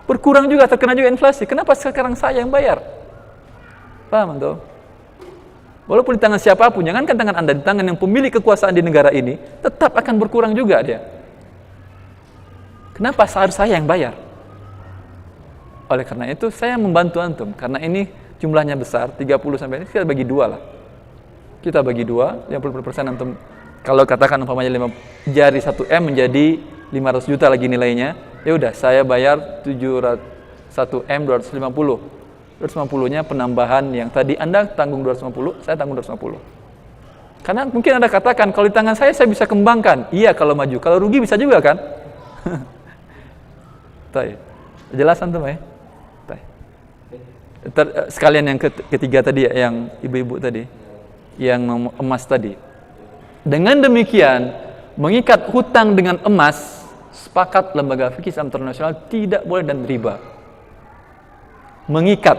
Berkurang juga, terkena juga inflasi. Kenapa sekarang saya yang bayar? Paham tuh? Walaupun di tangan siapapun, jangankan tangan Anda, di tangan yang pemilik kekuasaan di negara ini, tetap akan berkurang juga dia. Kenapa harus saya yang bayar? Oleh karena itu, saya membantu antum. Karena ini jumlahnya besar, 30 sampai ini, kita bagi dua lah. Kita bagi dua, 50% antum. Kalau katakan umpamanya 5 jari 1M menjadi 500 juta lagi nilainya, ya udah saya bayar 1M 250. 250-nya penambahan yang tadi Anda tanggung 250, saya tanggung 250. Karena mungkin Anda katakan, kalau di tangan saya bisa kembangkan. Iya kalau maju, kalau rugi bisa juga kan? Jelas antum ya? Sekalian yang ketiga tadi, yang ibu-ibu tadi, yang emas tadi. Dengan demikian, mengikat hutang dengan emas, sepakat lembaga fikih Islam internasional tidak boleh dan riba. Mengikat,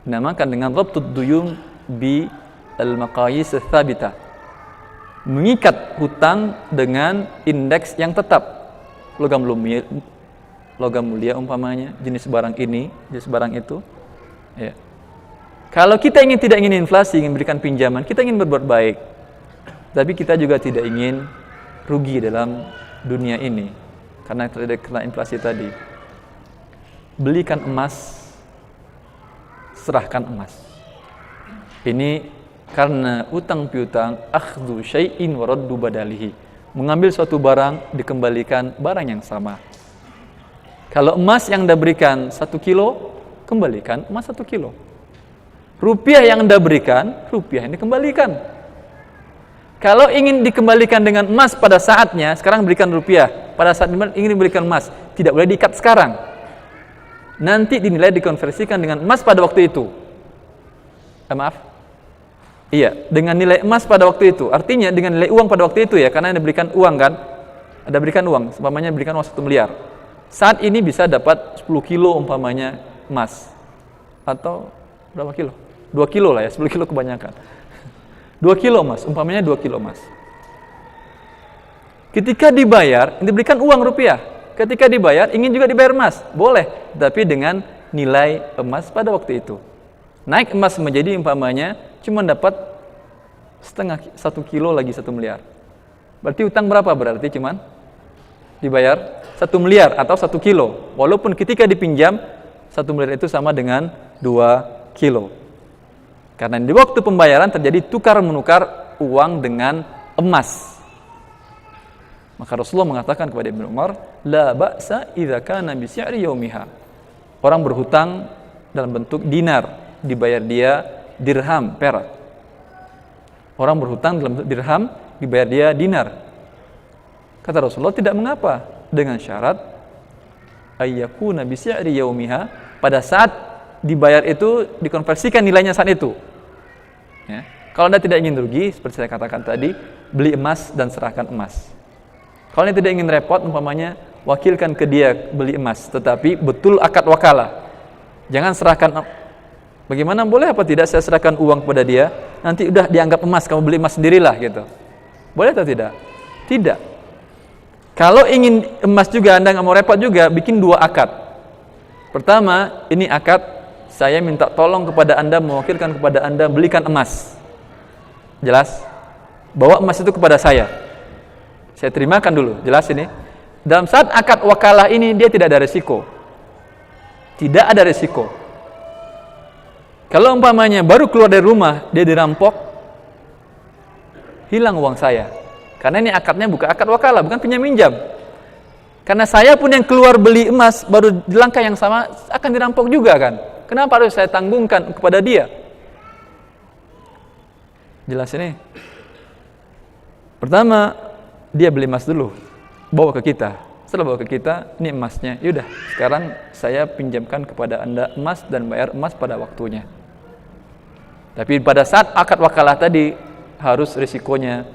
dinamakan dengan rabtud duyum bi al-maqayis tsabitah. Mengikat hutang dengan indeks yang tetap. Logam mulia umpamanya, jenis barang ini, jenis barang itu. Ya. Kalau kita tidak ingin inflasi, ingin berikan pinjaman, kita ingin berbuat baik. Tapi kita juga tidak ingin rugi dalam dunia ini karena terkena inflasi tadi. Belikan emas, serahkan emas. Ini karena utang piutang, akhdhu syai'in wa raddu badalihi. Mengambil suatu barang, dikembalikan barang yang sama. Kalau emas yang Anda berikan 1 kilo, kembalikan emas 1 kilo. Rupiah yang Anda berikan, rupiah yang dikembalikan. Kalau ingin dikembalikan dengan emas pada saatnya, sekarang berikan rupiah. Pada saat ingin diberikan emas, tidak boleh diikat sekarang. Nanti dinilai dikonversikan dengan emas pada waktu itu. Maaf. Iya, dengan nilai emas pada waktu itu. Artinya dengan nilai uang pada waktu itu ya, karena Anda berikan uang kan. Anda berikan uang, umpamanya berikan uang 1 miliar. Saat ini bisa dapat 10 kilo umpamanya emas. Atau berapa kilo? 2 kilo lah ya, 10 kilo kebanyakan. 2 kilo emas, umpamanya 2 kilo emas. Ketika dibayar, diberikan uang rupiah. Ketika dibayar, ingin juga dibayar emas, boleh, tapi dengan nilai emas pada waktu itu. Naik emas menjadi umpamanya cuma dapat 1 kilo lagi 1 miliar. Berarti utang berapa? Berarti cuma dibayar 1 miliar atau 1 kilo. Walaupun ketika dipinjam 1 miliar itu sama dengan 2 kilo. Karena di waktu pembayaran terjadi tukar menukar uang dengan emas. Maka Rasulullah mengatakan kepada Ibnu Umar, la ba'sa idza kana bi si'ri yaumiha. Orang berhutang dalam bentuk dinar, dibayar dia dirham, perak. Orang berhutang dalam bentuk dirham, dibayar dia dinar. Kata Rasulullah, tidak mengapa, dengan syarat ayyakuna bi si'ri yaumiha, pada saat dibayar itu dikonversikan nilainya saat itu. Ya. Kalau Anda tidak ingin rugi, seperti saya katakan tadi, beli emas dan serahkan emas. Kalau Anda tidak ingin repot, umpamanya wakilkan ke dia beli emas, tetapi betul akad wakalah. Jangan serahkan. Bagaimana, boleh apa tidak saya serahkan uang kepada dia, nanti udah dianggap emas, kamu beli emas sendirilah gitu. Boleh atau tidak? Tidak. Kalau ingin emas juga, Anda nggak mau repot juga, bikin 2 akad. Pertama, ini akad saya minta tolong kepada Anda, mewakilkan kepada Anda belikan emas. Jelas? Bawa emas itu kepada saya terimakan dulu, jelas ini. Dalam saat akad wakalah ini dia tidak ada resiko. Tidak ada resiko. Kalau umpamanya baru keluar dari rumah dia dirampok, hilang uang saya. Karena ini akadnya bukan akad wakalah, bukan pinjam minjam. Karena saya pun yang keluar beli emas baru di langkah yang sama akan dirampok juga kan. Kenapa harus saya tanggungkan kepada dia? Jelas ini. Pertama, dia beli emas dulu, bawa ke kita. Setelah bawa ke kita, ini emasnya. Yaudah, sekarang saya pinjamkan kepada Anda emas dan bayar emas pada waktunya. Tapi pada saat akad wakalah tadi, harus risikonya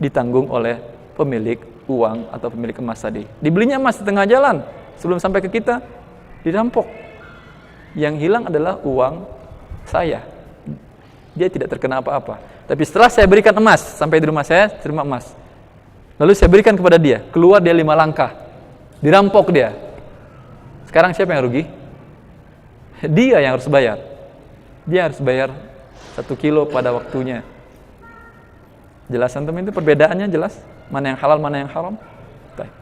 ditanggung oleh pemilik uang atau pemilik emas tadi. Dibelinya emas di tengah jalan, sebelum sampai ke kita, dirampok. Yang hilang adalah uang saya. Dia tidak terkena apa-apa. Tapi setelah saya berikan emas, sampai di rumah saya, terima emas. Lalu saya berikan kepada dia, keluar dia 5 langkah, dirampok dia. Sekarang siapa yang rugi? Dia yang harus bayar. Dia harus bayar 1 kilo pada waktunya. Jelas antum itu perbedaannya jelas? Mana yang halal, mana yang haram? Baik.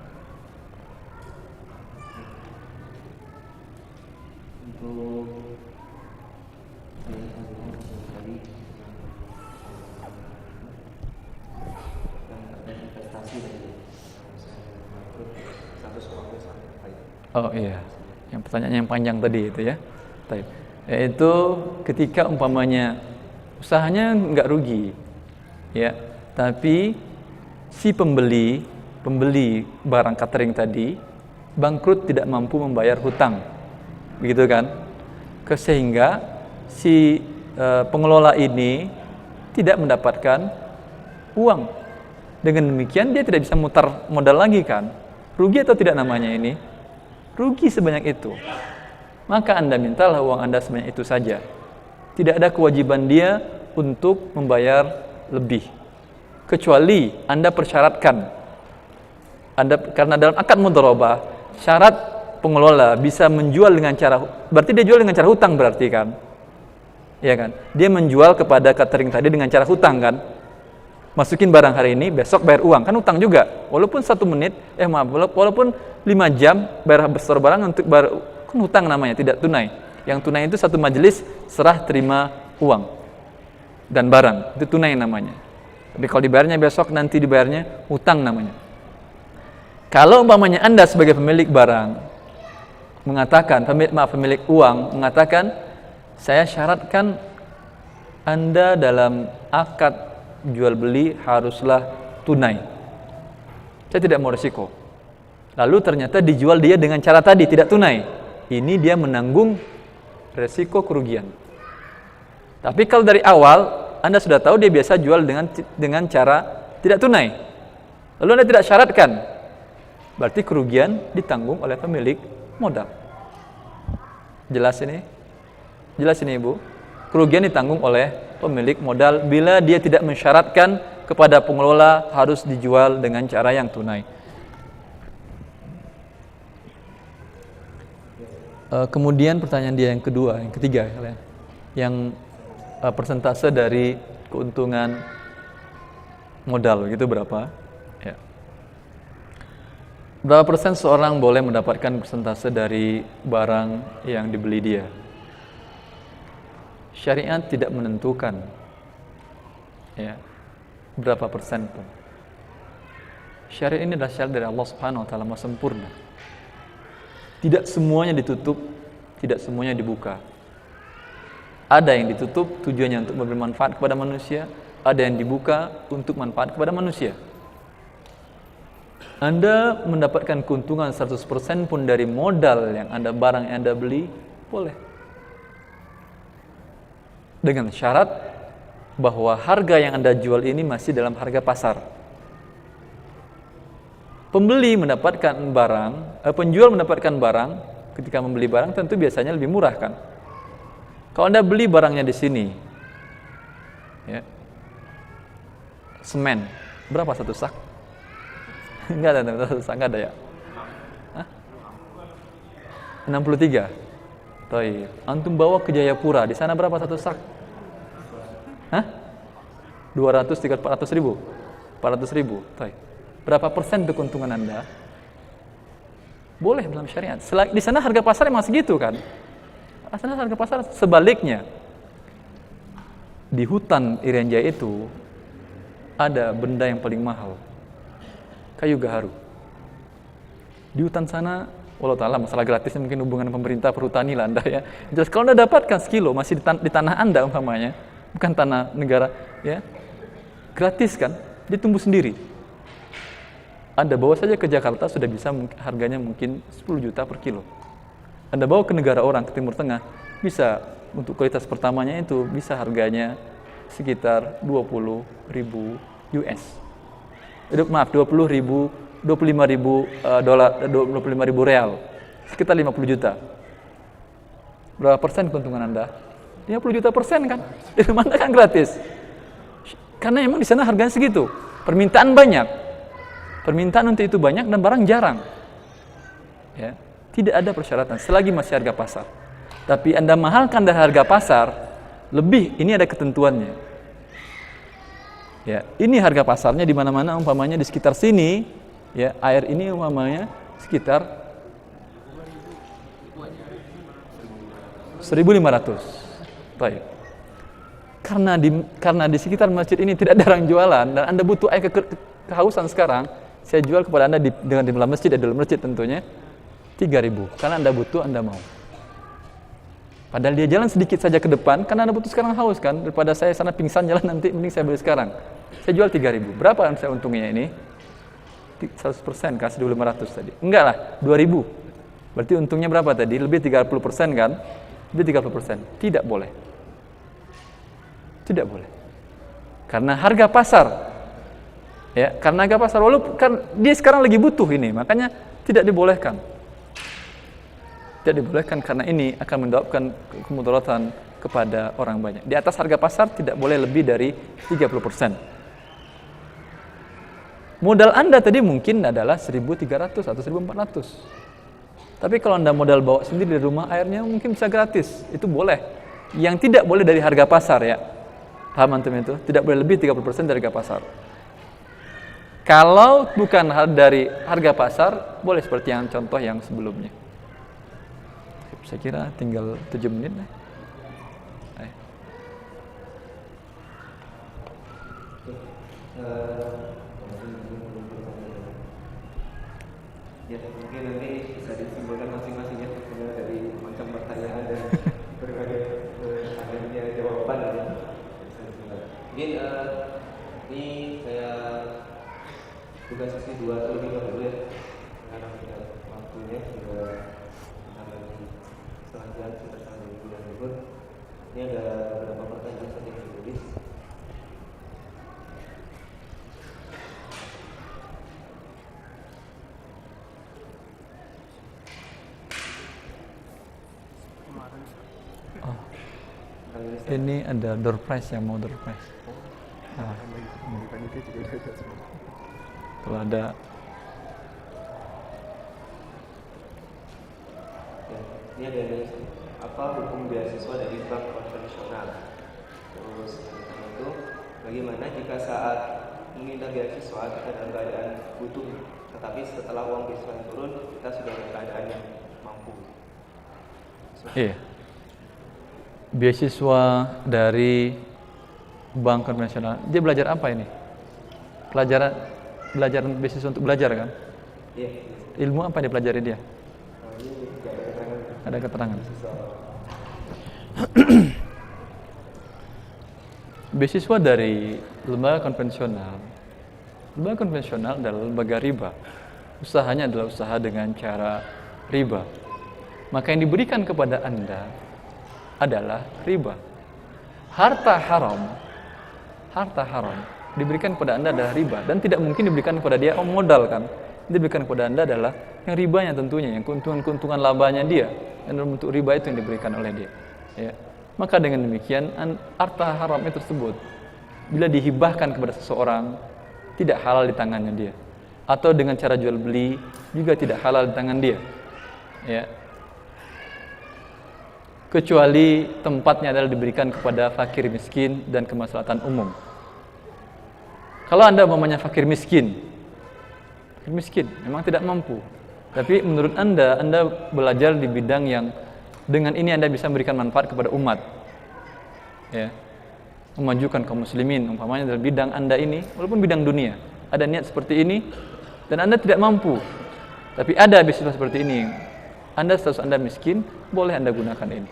Oh iya, yang pertanyaan yang panjang tadi itu ya. Baik. Yaitu ketika umpamanya usahanya nggak rugi, ya, tapi si pembeli barang catering tadi bangkrut, tidak mampu membayar hutang, begitu kan? Sehingga si pengelola ini tidak mendapatkan uang. Dengan demikian dia tidak bisa mutar modal lagi kan? Rugi atau tidak namanya ini? Rugi sebanyak itu. Maka Anda mintalah uang Anda sebanyak itu saja. Tidak ada kewajiban dia untuk membayar lebih. Kecuali Anda persyaratkan. Karena dalam akad mudharabah, syarat pengelola bisa menjual dengan cara, berarti dia jual dengan cara hutang berarti kan? Iya kan? Dia menjual kepada catering tadi dengan cara hutang kan? Masukin barang hari ini, besok bayar uang, kan hutang juga. Walaupun 1 menit, walaupun 5 jam bayar besar barang untuk bayar, kan hutang namanya, tidak tunai. Yang tunai itu 1 majelis serah terima uang dan barang, itu tunai namanya. Tapi kalau dibayarnya besok, nanti dibayarnya hutang namanya. Kalau umpamanya Anda sebagai pemilik barang mengatakan, pemilik uang mengatakan, saya syaratkan Anda dalam akad jual beli haruslah tunai. Saya tidak mau resiko. Lalu ternyata dijual dia dengan cara tadi, tidak tunai. Ini dia menanggung resiko kerugian. Tapi kalau dari awal Anda sudah tahu dia biasa jual dengan cara tidak tunai, lalu Anda tidak syaratkan, berarti kerugian ditanggung oleh pemilik modal. Jelas ini? Jelas ini Ibu? Kerugian ditanggung oleh pemilik modal bila dia tidak mensyaratkan kepada pengelola harus dijual dengan cara yang tunai. Kemudian pertanyaan dia yang kedua, yang ketiga, yang persentase dari keuntungan modal itu berapa? Ya. Berapa persen seorang boleh mendapatkan persentase dari barang yang dibeli dia? Syariat tidak menentukan, ya, berapa persen pun. Syariat ini adalah syariat dari Allah Subhanahu Wa Taala, maha sempurna. Tidak semuanya ditutup, tidak semuanya dibuka. Ada yang ditutup tujuannya untuk memberi manfaat kepada manusia, ada yang dibuka untuk manfaat kepada manusia. Anda mendapatkan keuntungan 100% pun dari modal yang barang yang Anda beli, boleh. Dengan syarat bahwa harga yang Anda jual ini masih dalam harga pasar. Pembeli mendapatkan barang, penjual mendapatkan barang, ketika membeli barang tentu biasanya lebih murah kan? Kalau Anda beli barangnya di sini, ya, semen, berapa satu sak? Enggak ada satu sak, enggak ada ya? Hah? 63. Baik. Antum bawa ke Jayapura, di sana berapa satu sak? Hah? 200-400 ribu? 400 ribu. Baik. Berapa persen untuk keuntungan Anda? Boleh dalam syariat. Di sana harga pasar emang segitu kan? Di sana harga pasar sebaliknya. Di hutan Irian Jaya itu ada benda yang paling mahal. Kayu gaharu. Di hutan sana, walau ta'ala masalah gratisnya mungkin hubungan pemerintah perhutani lah Anda ya. Jelas kalau Anda dapatkan sekilo masih di tanah Anda umpamanya, bukan tanah negara ya. Gratis kan? Dia tumbuh sendiri. Anda bawa saja ke Jakarta sudah bisa harganya mungkin 10 juta per kilo. Anda bawa ke negara orang, ke Timur Tengah, bisa untuk kualitas pertamanya itu bisa harganya sekitar 20.000 US. Maaf, 25.000 dolar, 25.000 real, sekitar 50 juta. Berapa persen keuntungan Anda? 50 juta persen kan? Di mana kan gratis? Karena emang di sana harganya segitu. Permintaan banyak. Permintaan untuk itu banyak dan barang jarang. Ya. Tidak ada persyaratan selagi masih harga pasar. Tapi Anda mahalkan dari harga pasar, lebih, ini ada ketentuannya. Ya, ini harga pasarnya di mana-mana, umpamanya di sekitar sini, ya, air ini umpamanya sekitar 1.500. Baik. Karena di sekitar masjid ini tidak ada orang jualan dan Anda butuh air kehausan sekarang, saya jual kepada Anda dengan di dalam masjid, dalam masjid tentunya 3.000. Karena Anda butuh, Anda mau. Padahal dia jalan sedikit saja ke depan, karena Anda butuh sekarang haus kan, daripada saya sana pingsan jalan nanti, mending saya beli sekarang. Saya jual 3.000. Berapa yang saya untungnya ini? 100% kasih 2.500 tadi. Enggak lah, 2.000. Berarti untungnya berapa tadi? Lebih 30% kan? Lebih 30%. Tidak boleh. Tidak boleh. Karena harga pasar. Ya, karena harga pasar, walaupun kan dia sekarang lagi butuh ini, makanya tidak dibolehkan. Tidak dibolehkan karena ini akan menyebabkan kemudaratan kepada orang banyak. Di atas harga pasar tidak boleh lebih dari 30%. Modal Anda tadi mungkin adalah 1.300 atau 1.400. Tapi kalau Anda modal bawa sendiri dari rumah, airnya mungkin bisa gratis. Itu boleh. Yang tidak boleh dari harga pasar ya. Paham antum itu? Tidak boleh lebih 30% dari harga pasar. Kalau bukan dari harga pasar, boleh seperti yang contoh yang sebelumnya. Saya kira tinggal 7 menit lah. Ya, mungkin nanti bisa disimpulkan masing-masing ya, dari macam pertanyaan dan berbagai adanya jawaban ya. Mungkin ini saya tugas sesi 2 atau 5 dulu ya, karena tidak waktunya sudah setengah jam sekitar 1 bulan libur. Ini ada beberapa pertanyaan saja yang ditulis. Ini ada door prize yang mau door prize. Nah, kalau ada ya, ini ada apa hukum beasiswa dari bank konvensional. Terus itu bagaimana jika saat meminta beasiswa kita dalam keadaan butuh, tetapi setelah uang beasiswa turun kita sudah dalam keadaan yang mampu. Iya. Beasiswa dari bank konvensional. Dia belajar apa ini? Belajar beasiswa untuk belajar kan? Iya. Ilmu apa yang dipelajari dia? Ada keterangan. Beasiswa dari lembaga konvensional. Lembaga konvensional adalah lembaga riba. Usahanya adalah usaha dengan cara riba. Maka yang diberikan kepada Anda adalah riba. Harta haram diberikan kepada Anda adalah riba dan tidak mungkin diberikan kepada dia modal kan. Yang diberikan kepada Anda adalah yang ribanya tentunya, yang keuntungan labanya dia, dan dalam bentuk riba itu yang diberikan oleh dia. Ya. Maka dengan demikian harta haram itu tersebut bila dihibahkan kepada seseorang tidak halal di tangannya dia, atau dengan cara jual beli juga tidak halal di tangan dia. Ya. Kecuali tempatnya adalah diberikan kepada fakir miskin dan kemaslahatan umum. Kalau Anda umpamanya fakir miskin memang tidak mampu, tapi menurut Anda belajar di bidang yang dengan ini Anda bisa memberikan manfaat kepada umat, ya, memajukan kaum muslimin, umpamanya dalam bidang Anda ini, walaupun bidang dunia, ada niat seperti ini dan Anda tidak mampu, tapi ada beasiswa seperti ini, status Anda miskin, boleh Anda gunakan ini.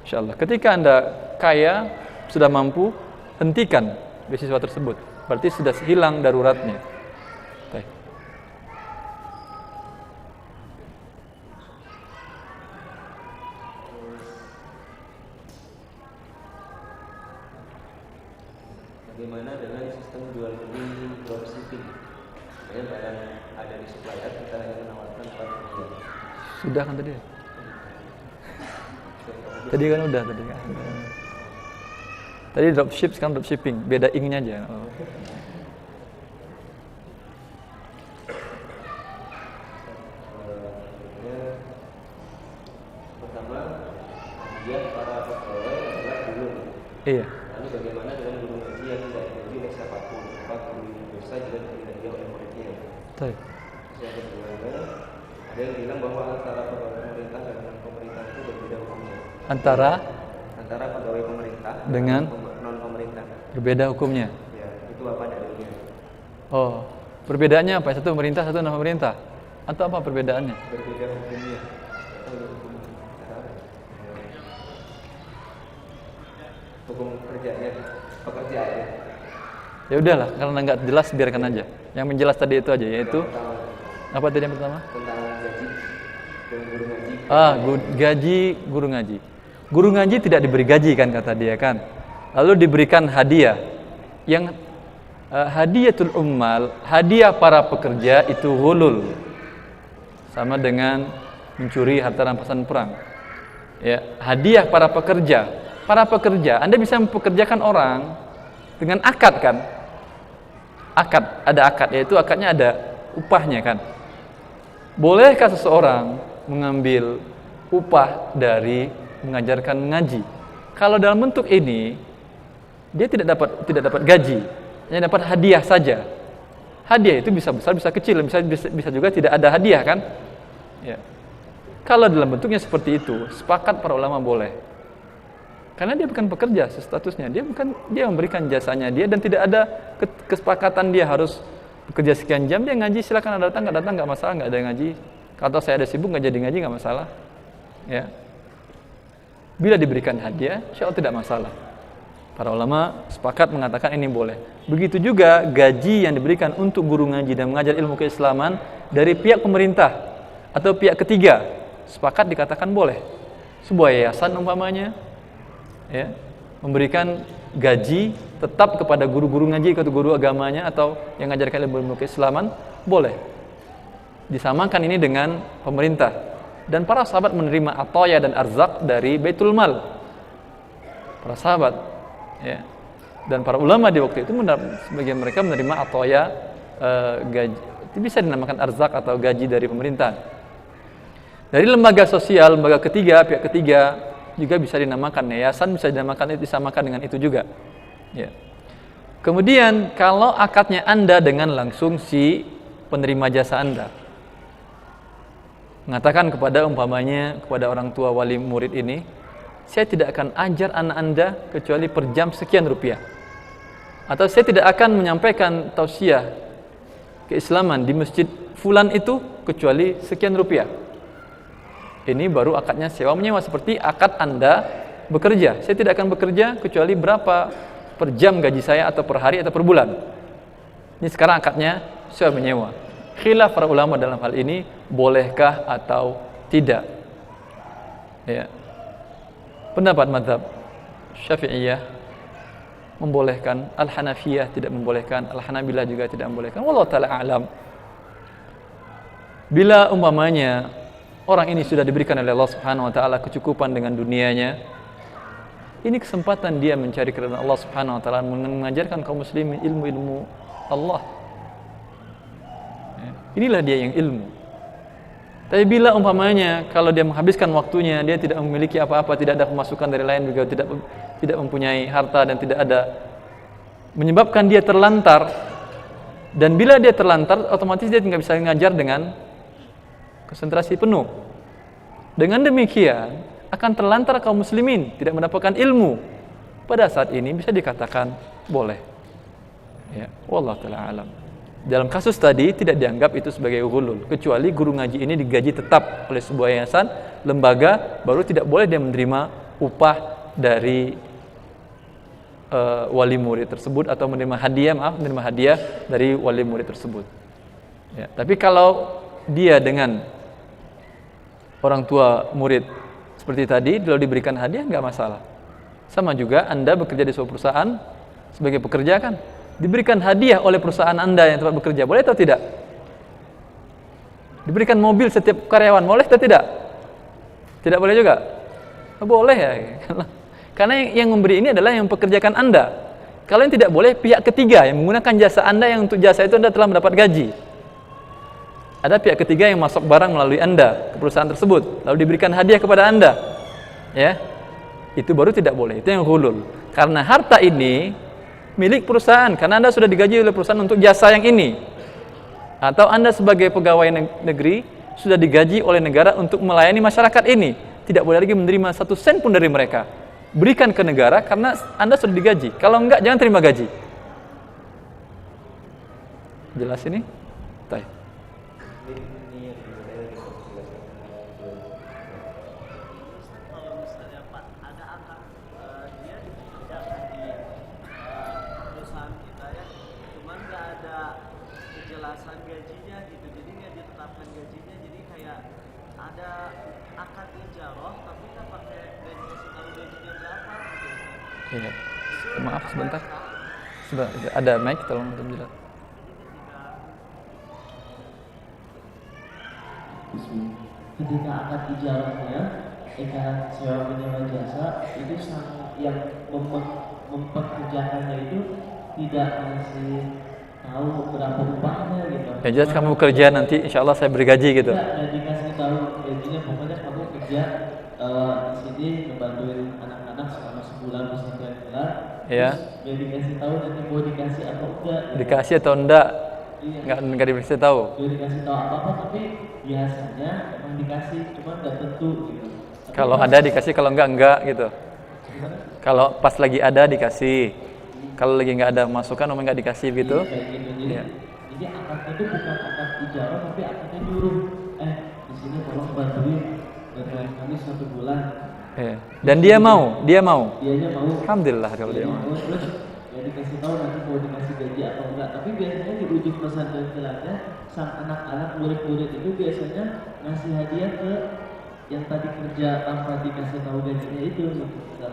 InsyaAllah, ketika Anda kaya, sudah mampu, hentikan beasiswa tersebut. Berarti sudah hilang daruratnya. Baik. Bagaimana dengan sistem jual beli dropshipping? Barang ada di supplier, kita hanya menawarkan kepada pembeli. Sudah kan tadi? Tadi kan udah tadi kan. Tadi dropship, sekarang dropshipping, beda ing-nya aja. Oh. Iya. Lalu bagaimana dengan guru ngaji yang tidak diberi oleh siapapun, guru dosa juga diberi dia oleh muridnya. Baik. Yang kedua, ada yang bilang bahwa antara pegawai pemerintah dan pemerintah itu berbeda hukumnya. Antara Pegawai pemerintah dengan non pemerintah berbeda hukumnya. ya, itu apa dalilnya? Oh, perbedaannya apa? Satu pemerintah, satu non pemerintah. Atau apa perbedaannya? Berbeda hukumnya atau hukum kerjanya, pekerjaannya. Ya udahlah, karena nggak jelas biarkan aja. Yang menjelas tadi itu aja, yaitu apa tadi yang pertama? Tentang gaji dan guru ngaji. Gaji guru ngaji. Guru ngaji tidak diberi gaji kan kata dia kan. Lalu diberikan hadiah. Yang hadiatul ummal, hadiah para pekerja itu ghulul. Sama dengan mencuri harta rampasan perang. Ya, hadiah para pekerja. Para pekerja, Anda bisa mempekerjakan orang dengan akad kan? Akad, ada akad, yaitu akadnya ada upahnya kan? Bolehkah seseorang mengambil upah dari mengajarkan mengaji? Kalau dalam bentuk ini, dia tidak dapat gaji, hanya dapat hadiah saja. Hadiah itu bisa besar, bisa kecil, bisa juga tidak ada hadiah kan? Ya. Kalau dalam bentuknya seperti itu, sepakat para ulama boleh. Karena dia bukan pekerja statusnya, dia memberikan jasanya dia dan tidak ada kesepakatan dia harus bekerja sekian jam, dia ngaji silakan ada datang nggak masalah, nggak ada ngaji. Kalau saya ada sibuk nggak jadi ngaji nggak masalah. Ya. Bila diberikan hadiah, insya Allah tidak masalah. Para ulama sepakat mengatakan ini boleh. Begitu juga gaji yang diberikan untuk guru ngaji dan mengajar ilmu keislaman dari pihak pemerintah atau pihak ketiga, sepakat dikatakan boleh. Sebuah yayasan umpamanya, ya, memberikan gaji tetap kepada guru-guru ngaji atau guru agamanya atau yang mengajarkan ilmu keislaman, boleh. Disamakan ini dengan pemerintah. Dan para sahabat menerima atoya dan arzak dari Baitul Mal. Para sahabat, ya. Dan para ulama di waktu itu sebagian mereka menerima atoya gaji, itu bisa dinamakan arzak atau gaji dari pemerintah. Dari lembaga sosial, lembaga ketiga, pihak ketiga juga bisa dinamakan yayasan, bisa disamakan dengan itu juga. Ya. Kemudian kalau akadnya Anda dengan langsung si penerima jasa Anda, mengatakan kepada orang tua wali murid ini, saya tidak akan ajar anak Anda kecuali per jam sekian rupiah. Atau saya tidak akan menyampaikan tausiah keislaman di masjid fulan itu kecuali sekian rupiah. Ini baru akadnya sewa menyewa, seperti akad Anda bekerja. Saya tidak akan bekerja kecuali berapa per jam gaji saya atau per hari atau per bulan. Ini sekarang akadnya sewa menyewa. Khilaf para ulama dalam hal ini, bolehkah atau tidak. Ya. Pendapat mazhab Syafi'iyah membolehkan, Al-Hanafiyah tidak membolehkan, Al-Hanabilah juga tidak membolehkan. Wallahu ta'ala a'lam. Bila umpamanya orang ini sudah diberikan oleh Allah Subhanahu wa taala kecukupan dengan dunianya, ini kesempatan dia mencari keridhaan Allah Subhanahu wa taala, mengajarkan kaum muslimin ilmu-ilmu Allah. Inilah dia yang ilmu. Tapi bila umpamanya kalau dia menghabiskan waktunya, dia tidak memiliki apa-apa, tidak ada pemasukan dari lain, juga tidak mempunyai harta dan tidak ada, menyebabkan dia terlantar. Dan bila dia terlantar, otomatis dia tidak bisa mengajar dengan konsentrasi penuh. Dengan demikian akan terlantar kaum muslimin, tidak mendapatkan ilmu. Pada saat ini bisa dikatakan boleh. Ya, wallahu ta'ala alam. Dalam kasus tadi tidak dianggap itu sebagai ghulul, kecuali guru ngaji ini digaji tetap oleh sebuah yayasan, lembaga, baru tidak boleh dia menerima upah dari wali murid tersebut atau menerima hadiah dari wali murid tersebut. Ya, tapi kalau dia dengan orang tua murid seperti tadi, kalau diberikan hadiah nggak masalah. Sama juga Anda bekerja di sebuah perusahaan sebagai pekerja kan, diberikan hadiah oleh perusahaan Anda yang tempat bekerja, boleh atau tidak? Diberikan mobil setiap karyawan, boleh atau tidak? Tidak boleh juga? Boleh ya. Karena yang memberi ini adalah yang mempekerjakan Anda. Kalau yang tidak boleh, pihak ketiga yang menggunakan jasa Anda, yang untuk jasa itu Anda telah mendapat gaji. Ada pihak ketiga yang masuk barang melalui Anda ke perusahaan tersebut, lalu diberikan hadiah kepada Anda. Ya. Itu baru tidak boleh, itu yang ghulul. Karena harta ini milik perusahaan, karena Anda sudah digaji oleh perusahaan untuk jasa yang ini. Atau Anda sebagai pegawai negeri sudah digaji oleh negara untuk melayani masyarakat ini. Tidak boleh lagi menerima 1 sen pun dari mereka. Berikan ke negara karena Anda sudah digaji. Kalau enggak, jangan terima gaji. Jelas ini? Baik. Kalau misalnya Pak ada akad dia dikerjakan di perusahaan kita ya, cuman nggak ada kejelasan gajinya gitu, jadi nggak ditetapkan gajinya, jadi kayak ada akad ijaroh tapi nggak pakai gaji, kasih tahu gajinya berapa gitu. Iya. Maaf sebentar. Ada mic, tolong jelas. Ketika akad ijarahnya, ikat sewa menyewa jasa itu sama yang mempekerjakannya itu tidak ngasih tahu berapa upahnya gitu. Ya jelas kamu kerja nanti insya Allah saya beri gaji gitu. Tidak dikasih tahu gajinya, pokoknya kamu kerja di sini ngebantuin anak-anak selama sebulan sekian bulan. Iya. Terus dia dikasih tahu nanti mau dikasih atau enggak. Gitu. Dikasih atau enggak? Iya. Enggak dikasih tahu. Dia dikasih tahu apa-apa, tapi biasanya emang dikasih, cuma nggak tentu gitu. Tapi Kalau ada dikasih, kalau enggak gitu. gimana? Kalau pas lagi ada dikasih. Kalau lagi enggak ada masukan, omong enggak dikasih gitu. Iya, kayak gitu. Jadi, Iya. jadi akadnya itu bukan akad ijarah, tapi akadnya nyuruh. Di sini tolong bantuin kami 1 bulan. Iya. Dan dia mau. Dianya mau. Alhamdulillah kalau dia Dianya mau. terus ya dikasih tahu nanti mau dikasih gaji atau enggak. Tapi biasanya di ujung pesantren kilatnya, sang anak-anak murid-murid itu biasanya ngasih hadiah ke yang tadi kerja tanpa dikasih tahu gajinya itu.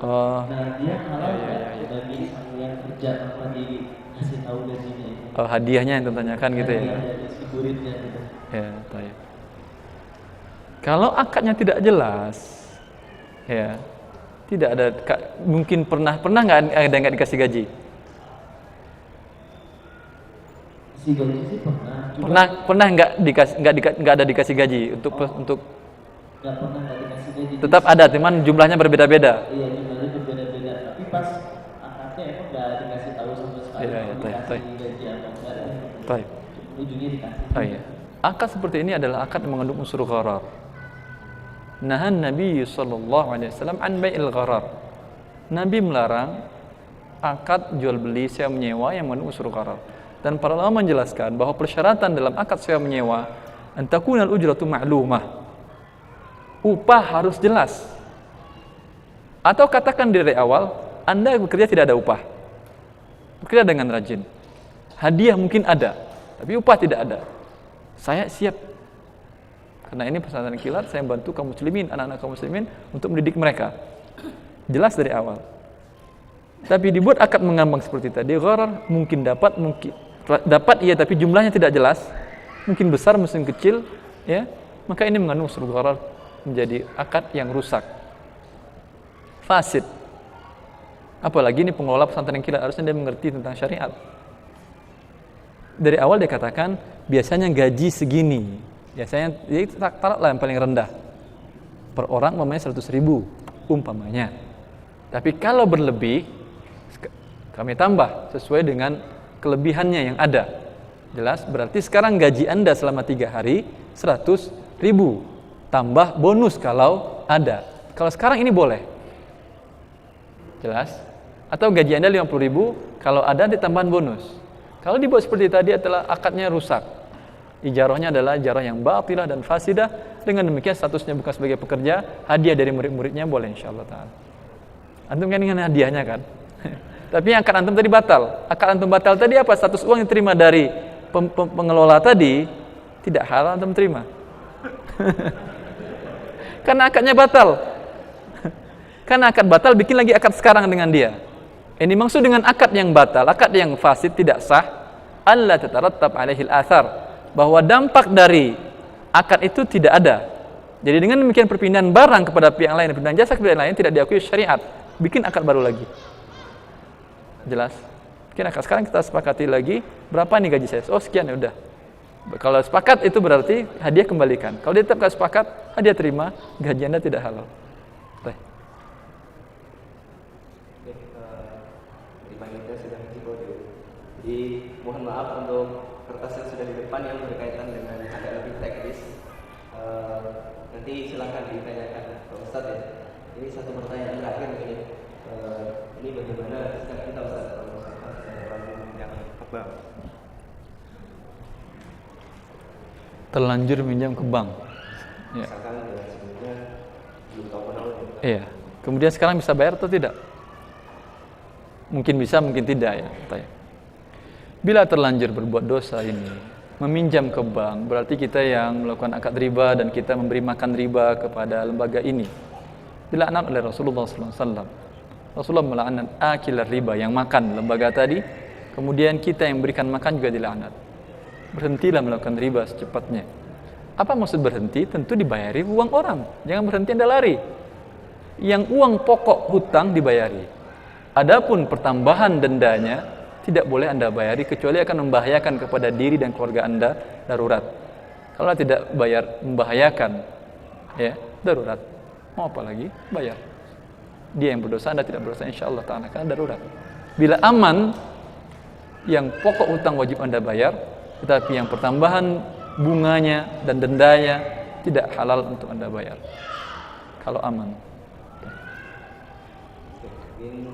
Oh. Nah dia halal Iya, iya, iya. bagi sang yang kerja tanpa dikasih tahu gajinya itu. Oh, hadiahnya yang ditanyakan gitu ya. Hadiah dari si muridnya gitu. Ya, baik. Kalau akadnya tidak jelas, ya, tidak ada, mungkin pernah nggak ada yang nggak dikasih gaji? Si gaji sih pernah. Pernah nggak ada dikasih gaji untuk Nggak pernah nggak dikasih gaji. tetap ada, cuman jumlahnya berbeda-beda. Iya, jumlahnya berbeda-beda. Tapi pas akadnya emang nggak dikasih tahu sama sekali. Iya, iya, Dikasih baik. gaji atau enggak. Baik. Ujungnya dikasih. Oh iya. Akad seperti ini adalah akad yang mengandung unsur gharar. Nahan Nabi sallallahu alaihi wasallam an bai'il gharar. Nabi melarang akad jual beli sewa menyewa yang mengandung unsur gharar. Dan para ulama menjelaskan bahwa persyaratan dalam akad sewa menyewa an takunal ujratu ma'lumah. Upah harus jelas. Atau katakan dari awal, Anda bekerja tidak ada upah. Bekerja dengan rajin. Hadiah mungkin ada, tapi upah tidak ada. Saya siap. Karena ini pesantren kilat, saya bantu kaum muslimin, anak-anak kaum muslimin untuk mendidik mereka. Jelas dari awal. Tapi dibuat akad mengambang seperti tadi, gharar mungkin dapat iya, tapi jumlahnya tidak jelas. Mungkin besar, mungkin kecil, ya. Maka ini mengandung unsur gharar, menjadi akad yang rusak. Fasid. Apalagi ini pengelola pesantren kilat, harusnya dia mengerti tentang syariat. Dari awal dia katakan biasanya gaji segini. Biasanya ya taruhlah yang paling rendah. Per orang umpamanya 100.000 umpamanya. Tapi kalau berlebih kami tambah sesuai dengan kelebihannya yang ada. Jelas berarti sekarang gaji Anda selama 3 hari 100.000 tambah bonus kalau ada. Kalau sekarang ini boleh. Jelas? Atau gaji Anda 50.000 kalau ada ditambahan bonus. Kalau dibuat seperti tadi adalah akadnya rusak. Ijarahnya adalah ijarah yang batilah dan fasidah. Dengan demikian statusnya bukan sebagai pekerja, hadiah dari murid-muridnya boleh insyaallah ta'ala. Antum kan dengan hadiahnya kan? Tapi yang akad antum tadi batal. Akad antum batal tadi apa? Status uang yang diterima dari pengelola tadi tidak halal antum terima. Karena akadnya batal. Karena akad batal bikin lagi akad sekarang dengan dia. Ini maksud dengan akad yang batal, akad yang fasid tidak sah, alla tatarattab alaihil athar, bahwa dampak dari akad itu tidak ada. Jadi dengan demikian perpindahan barang kepada pihak lain, perpindahan jasa kepada pihak lain tidak diakui syariat. Bikin akad baru lagi. Jelas? Bikin akad. Sekarang kita sepakati lagi, berapa nih gaji saya? Oh sekian ya udah. Kalau sepakat itu berarti hadiah kembalikan. Kalau dia tetap gak sepakat, hadiah terima, gaji Anda tidak halal. Baik. Jadi mohon maaf untuk kertas yang sudah di depan yang berkaitan dengan agak lebih teknis. Nanti silahkan ditanyakan ke Ustadz ya. Ini satu pertanyaan terakhir ini. Ini bagaimana sikap kita Ustadz kalau misalkan ada orang yang kebang? Terlanjur minjam ke bank. Ya. Misalkan ya sebelumnya belum tahu kenal. Iya. Kemudian sekarang bisa bayar atau tidak? Mungkin bisa, mungkin tidak ya. Bila terlanjur berbuat dosa ini, meminjam ke bank, berarti kita yang melakukan akad riba dan kita memberi makan riba kepada lembaga ini. Dilaknat oleh Rasulullah SAW. Rasulullah melaknat akil riba, yang makan lembaga tadi, kemudian kita yang berikan makan juga dilaknat. Berhentilah melakukan riba secepatnya. Apa maksud berhenti? Tentu dibayari uang orang. Jangan berhenti Anda lari. Yang uang pokok hutang dibayari. Adapun pertambahan dendanya tidak boleh Anda bayari kecuali akan membahayakan kepada diri dan keluarga Anda darurat. Kalau tidak bayar membahayakan, ya darurat. Mau apa lagi? Bayar. Dia yang berdosa, Anda tidak berdosa insyaallah ta'ala, karena darurat. Bila aman, yang pokok hutang wajib Anda bayar, tetapi yang pertambahan bunganya dan dendanya tidak halal untuk Anda bayar. Kalau aman. Mungkin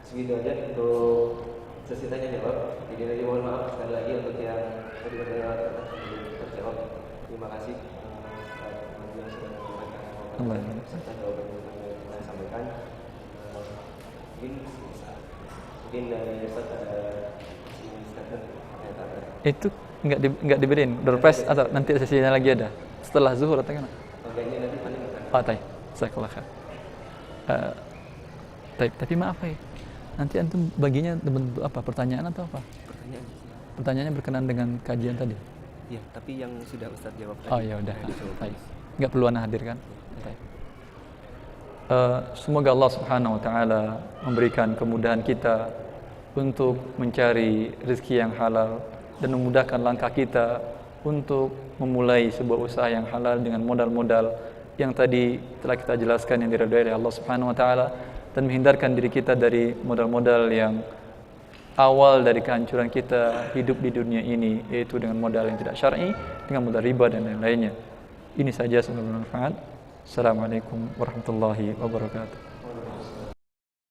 segitu aja untuk sesi tanya jawab. Jadi lagi mohon maaf sekali lagi untuk yang tadi bertanya terjawab. Terima kasih yang sudah menyampaikan serta jawaban yang saya sampaikan. Mungkin dari Ustaz ada statement pernyataan. Itu enggak diberiin door prize atau nanti sesinya lagi ada setelah zuhur atau gimana? Kayaknya nanti paling akan. Oh, jazakallah khair. Tapi maaf ya. Nanti antum baginya bentuk apa? Pertanyaan atau apa? Pertanyaan. Pertanyaannya berkenaan dengan kajian tadi. Iya, tapi yang sudah Ustaz jawab tadi. Oh ya udah. Baik. Enggak perlu ana hadir kan? Baik. Semoga Allah Subhanahu wa taala memberikan kemudahan kita untuk mencari rezeki yang halal dan memudahkan langkah kita untuk memulai sebuah usaha yang halal dengan modal-modal yang tadi telah kita jelaskan yang diridhai oleh Allah Subhanahu wa taala, dan menghindarkan diri kita dari modal-modal yang awal dari kehancuran kita hidup di dunia ini, yaitu dengan modal yang tidak syar'i, dengan modal riba dan lain-lainnya. Ini saja, semoga bermanfaat. Assalamualaikum warahmatullahi wabarakatuh.